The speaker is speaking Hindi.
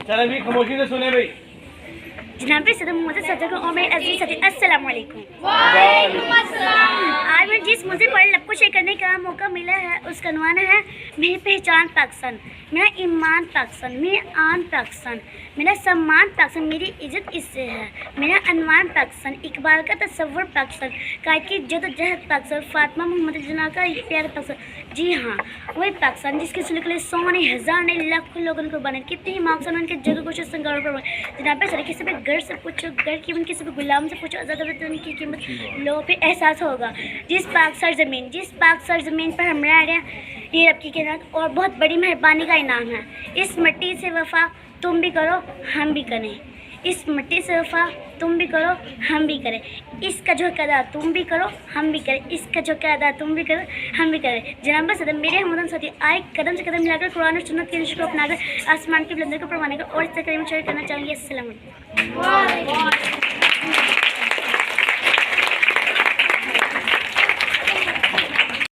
चलो भी खामोशी से सुने भाई। जनाब सदर मोहम्मद सदर और मेरे अजीज सदी अस्सलाम वालेकुम। आज मैं जिस मुझे पर लपको शेयर करने का मौका मिला है उसका नाम है मेरी पहचान पाकिस्तान, मेरा ईमान पाकिस्तान, मेरा आन पाकिस्तान, मेरा सम्मान पाकिस्तान, मेरी इज्जत इससे है, मेरा अनवान पाकिस्तान, इकबाल का तस्वर पाकिस्तान, कायद की जदोजहद पाकिस्तान, फातिमा मोहम्मद जना का प्यार पाकिस्तान। जी हाँ, वही पाकिस्तान जिसके सुलग लिए सौ ने हज़ार ने लाखों लोगों को बने, कितनी मार्क्सन उनके जगह कुछ संगारों पर बने। जनाब सर किसी भी घर से पूछो, घर की कीमत किसी भी गुलाम से पूछो, आज़ाद की कीमत लोगों पे एहसास होगा। जिस पाक सरजमीन पर हम रह रहे हैं ये रब की किनात और बहुत बड़ी मेहरबानी का इनाम है। इस मिट्टी से वफा तुम भी करो हम भी करें, इस मिट्टी से वफा तुम भी करो हम भी करें, इसका जो अदा तुम भी करो हम भी करें, इसका जो अदा तुम भी करो हम भी करें। जनाब सदर मेरे हमदन साथी आए कदम से कदम मिलाकर कुरान और सुन्नत के निश को अपनाकर आसमान के बुलंदी को परवाने का और इस तक शेयर करना चाहूँगी। अस्सलाम वालेकुम।